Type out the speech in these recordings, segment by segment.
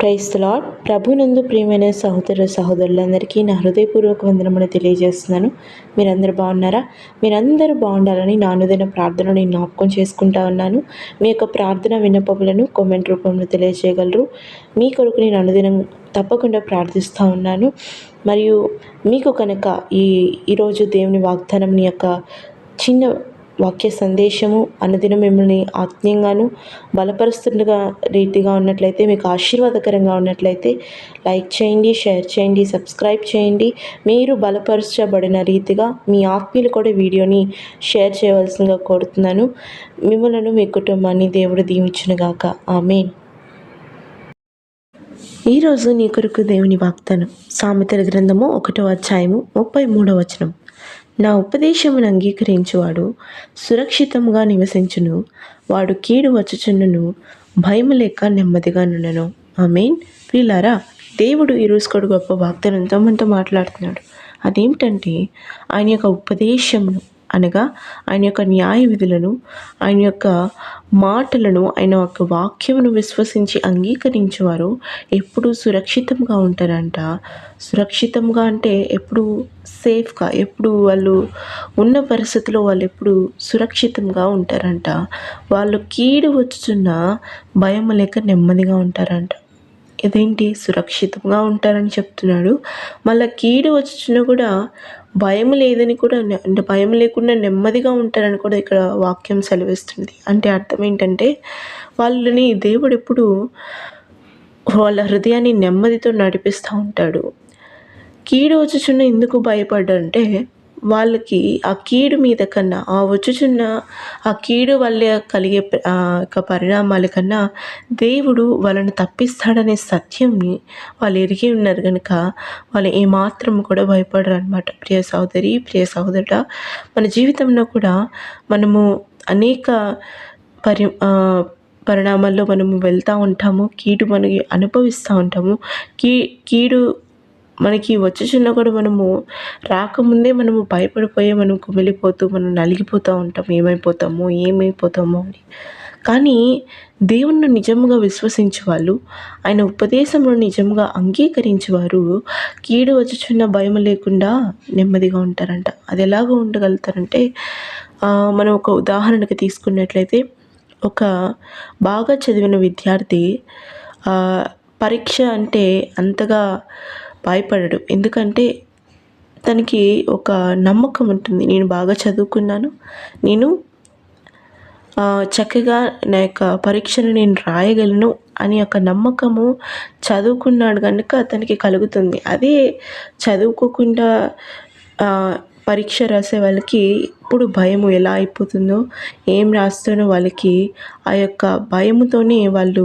Praise the lord. ప్రభునందు ప్రియమైన సహోదర సహోదరులందరికీ నా హృదయపూర్వక వందనములు తెలియజేస్తున్నాను. మీరందరూ బాగున్నారా? మీరందరూ బాగుండాలని నా అనుదిన ప్రార్థనను నేను జ్ఞాపకం చేసుకుంటా ఉన్నాను. మీ యొక్క ప్రార్థన విన్నపములను కామెంట్ రూపంలో తెలియజేయగలరు. మీ కొరకు నేను అనుదినం తప్పకుండా ప్రార్థిస్తూ ఉన్నాను. మరియు మీకు కనుక ఈరోజు దేవుని వాగ్దానం యొక్క చిన్న వాక్య సందేశము అనుదినం మిమ్మల్ని ఆత్మీయంగాను బలపరుస్తుండగా రీతిగా ఉన్నట్లయితే, మీకు ఆశీర్వాదకరంగా ఉన్నట్లయితే లైక్ చేయండి, షేర్ చేయండి, సబ్స్క్రైబ్ చేయండి. మీరు బలపరచబడిన రీతిగా మీ ఆత్మీయులు కూడా వీడియోని షేర్ చేయవలసిందిగా కోరుతున్నాను. మిమ్మల్ని మీ కుటుంబాన్ని దేవుడు దీవించునుగాక. ఆమేన్. ఈరోజు నీ కొరకు దేవుని వాగ్దానం సామెతల గ్రంథము 1వ అధ్యాయము 33వ వచనం. నా ఉపదేశమును అంగీకరించువాడు సురక్షితంగా నివసించును, వాడు కీడు వచ్చుచున్నను భయము లేక నెమ్మదిగా నుండెను. ఆమేన్. ప్రియులారా, దేవుడు ఈరోజు కూడా గొప్ప వాగ్దానంతో మనతో మాట్లాడుతున్నాడు. అదేమిటంటే ఆయన యొక్క ఉపదేశమును, అనగా ఆయన యొక్క న్యాయ విధులను, ఆయన యొక్క మాటలను, ఆయన యొక్క వాక్యమును విశ్వసించి అంగీకరించేవారు ఎప్పుడు సురక్షితంగా ఉంటారంట. సురక్షితంగా అంటే ఎప్పుడు సేఫ్గా, ఎప్పుడు వాళ్ళు ఉన్న పరిస్థితిలో వాళ్ళు ఎప్పుడు సురక్షితంగా ఉంటారంట. వాళ్ళు కీడు వచ్చుచున్న భయం లేక నెమ్మదిగా ఉంటారంట. ఇదేంటి, సురక్షితంగా ఉంటారని చెప్తున్నాడు, మళ్ళీ కీడు వచ్చుచున్నా కూడా భయం లేదని కూడా, అంటే భయం లేకుండా నెమ్మదిగా ఉంటారని కూడా ఇక్కడ వాక్యం సెలవిస్తుంది. అంటే అర్థం ఏంటంటే వాళ్ళని దేవుడు ఎప్పుడు వాళ్ళ హృదయాన్ని నెమ్మదితో నడిపిస్తూ ఉంటాడు. కీడు వచ్చుచున్న ఎందుకు భయపడ్డంటే వాళ్ళకి ఆ కీడు మీద కన్నా, ఆ వచ్చుచున్న ఆ కీడు వల్ల కలిగే పరిణామాల కన్నా దేవుడు వాళ్ళని తప్పిస్తాడనే సత్యంని వాళ్ళు ఎరిగి ఉన్నారు కనుక వాళ్ళు ఏమాత్రం కూడా భయపడరు అనమాట. ప్రియ సహోదరి, ప్రియ సహోదరుడా, మన జీవితంలో కూడా మనము అనేక పరిణామాల్లో మనము వెళ్తూ ఉంటాము. కీడు మనకి అనుభవిస్తూ ఉంటాము. కీడు మనకి వచ్చుచున్నా కూడా మనము రాకముందే మనము భయపడిపోయి మనం కుమిలిపోతూ మనం నలిగిపోతూ ఉంటాము, ఏమైపోతామో అని. కానీ దేవుణ్ణి నిజంగా విశ్వసించే వాళ్ళు, ఆయన ఉపదేశంలో నిజంగా అంగీకరించేవారు కీడు వచ్చుచున్న భయం లేకుండా నెమ్మదిగా ఉంటారంట. అది ఎలాగో ఉండగలుగుతారంటే, మనం ఒక ఉదాహరణకు తీసుకున్నట్లయితే, ఒక బాగా చదివిన విద్యార్థి పరీక్ష అంటే అంతగా భయపడడు. ఎందుకంటే తనకి ఒక నమ్మకం ఉంటుంది, నేను బాగా చదువుకున్నాను, నేను చక్కగా నా యొక్క పరీక్షను నేను రాయగలను అని ఒక నమ్మకము చదువుకున్నాడు కనుక అతనికి కలుగుతుంది. అదే చదువుకోకుండా పరీక్ష రాసే వాళ్ళకి ఇప్పుడు భయము ఎలా అయిపోతుందో, ఏం రాస్తానో వాళ్ళకి ఆ యొక్క భయముతోనే వాళ్ళు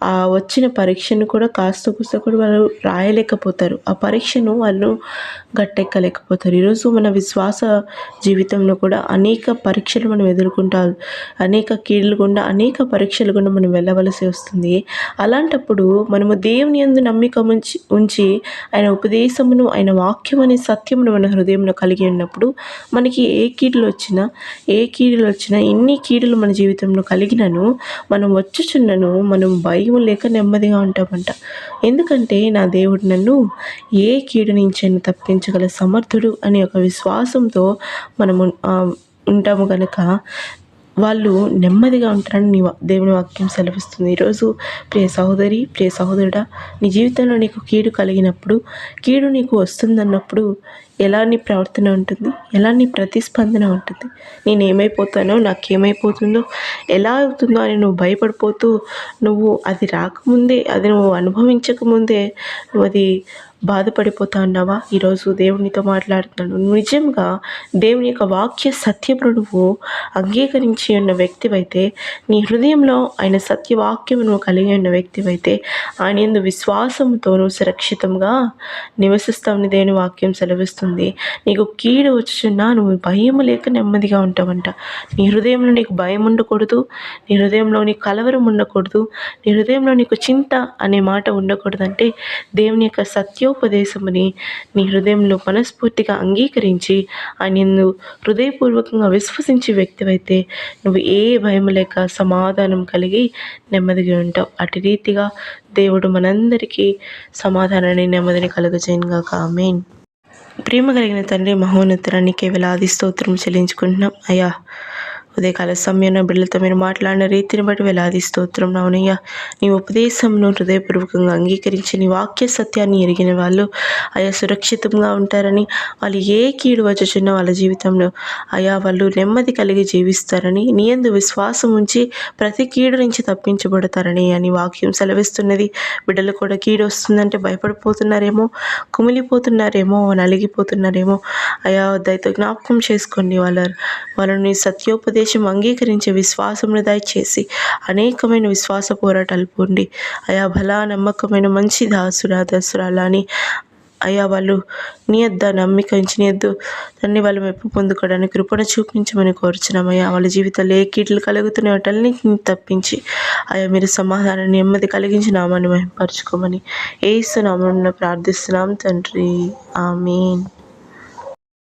ఆ వచ్చిన పరీక్షను కూడా కాస్త కూస్త కూడా వాళ్ళు రాయలేకపోతారు. ఆ పరీక్షను వాళ్ళు గట్టెక్కలేకపోతారు. ఈరోజు మన విశ్వాస జీవితంలో కూడా అనేక పరీక్షలు మనం ఎదుర్కొంటాం. అనేక కీడులు గుండా, అనేక పరీక్షలు గుండా మనం వెళ్ళవలసి వస్తుంది. అలాంటప్పుడు మనము దేవుని యందు నమ్మిక ఉంచి ఆయన ఉపదేశమును, ఆయన వాక్యం అనే సత్యమును మన హృదయంలో కలిగి ఉన్నప్పుడు మనకి ఏ కీడులు వచ్చినా ఎన్ని కీడులు మన జీవితంలో కలిగినను మనం వచ్చుచున్నను మనం భయం లేక నెమ్మదిగా ఉంటామంట. ఎందుకంటే నా దేవుడు నన్ను ఏ కీడు నుంచి తప్పించగల సమర్థుడు అనే ఒక విశ్వాసంతో మనము ఉంటాము కనుక వాళ్ళు నెమ్మదిగా ఉంటారని దేవుని వాక్యం సెలవిస్తుంది. ఈరోజు ప్రియ సహోదరి, ప్రియ సహోదరుడా, నీ జీవితంలో నీకు కీడు కలిగినప్పుడు, కీడు నీకు వస్తుందన్నప్పుడు ఎలా నీ ప్రవర్తన ఉంటుంది, ఎలా నీ ప్రతిస్పందన ఉంటుంది? నేను ఏమైపోతానో, నాకేమైపోతుందో, ఎలా అవుతుందో అని నువ్వు భయపడిపోతూ, నువ్వు అది రాకముందే, అది నువ్వు అనుభవించకముందే నువ్వు అది బాధపడిపోతా ఉన్నావా? ఈరోజు దేవునితో మాట్లాడుతున్నాడు. నువ్వు నిజంగా దేవుని యొక్క వాక్య సత్యమును నువ్వు అంగీకరించి ఉన్న వ్యక్తివైతే, నీ హృదయంలో ఆయన సత్యవాక్యము నువ్వు కలిగి ఉన్న వ్యక్తివైతే, ఆయన యందు విశ్వాసంతో నువ్వు సురక్షితంగా నివసిస్తావని దేవుని వాక్యం సెలవిస్తుంది. నీకు కీడు వచ్చుచున్నా నువ్వు భయం లేక నెమ్మదిగా ఉంటావంట. నీ హృదయంలో నీకు భయం ఉండకూడదు, నీ హృదయంలో నీకు కలవరం ఉండకూడదు, నీ హృదయంలో నీకు చింత అనే మాట ఉండకూడదంటే దేవుని యొక్క సత్యం సత్యోపదేశముని నీ హృదయంలో మనస్ఫూర్తిగా అంగీకరించి ఆయనను హృదయపూర్వకంగా విశ్వసించే వ్యక్తివైతే నువ్వు ఏ భయం లేక సమాధానం కలిగి నెమ్మదిగా ఉంటావు. అటు రీతిగా దేవుడు మనందరికీ సమాధానాన్ని నెమ్మదిని కలుగజేయునుగాక. ఆమేన్. ప్రేమ కలిగిన తండ్రి, మహోన్నతురానికి వేలాది స్తోత్రం చెల్లించుకుంటున్నాం అయ్యా. ఉదయకాల సమయంలో బిడ్డలతో మీరు మాట్లాడిన రీతిని బట్టి వేలాది స్తోత్రం. అవునయ్యా, నీ ఉపదేశంను హృదయపూర్వకంగా అంగీకరించి నీ వాక్య సత్యాన్ని ఎరిగిన వాళ్ళు అయా సురక్షితంగా ఉంటారని, వాళ్ళు ఏ కీడు వచ్చుచున్న వాళ్ళ జీవితంలో అయా వాళ్ళు నెమ్మది కలిగి జీవిస్తారని, నీ యందు విశ్వాసం ఉంచి ప్రతి కీడు నుంచి తప్పించబడతారని అని వాక్యం సెలవిస్తున్నది. బిడ్డలు కూడా కీడు వస్తుందంటే భయపడిపోతున్నారేమో, కుమిలిపోతున్నారేమో, నలిగిపోతున్నారేమో అయా దయతో జ్ఞాపకం చేసుకోండి. వాళ్ళని సత్యోపదేశం అంగీకరించే విశ్వాసమును దయచేసి అనేకమైన విశ్వాస పోరాటాలు పొంది అయా బలా నమ్మకమైన మంచి దాసురాలా అని అయ్యా వాళ్ళు నీ యొద్ద నమ్మిక ఉంచి నీ యొద్ద తండ్రి వాళ్ళు మెప్పు పొందుకోవడానికి కృపణ చూపించమని కోరుచున్నామయ్యా. వాళ్ళ జీవితాల్లో ఏ కీడులు కలుగుతున్న వాటన్నిటిని తప్పించి అయ్యా మీరు సమాధానం నెమ్మది కలిగించి నామాన్ని మహిమపరచుకోమని యేసు నామమున ప్రార్థిస్తున్నాం తండ్రి. ఆమేన్.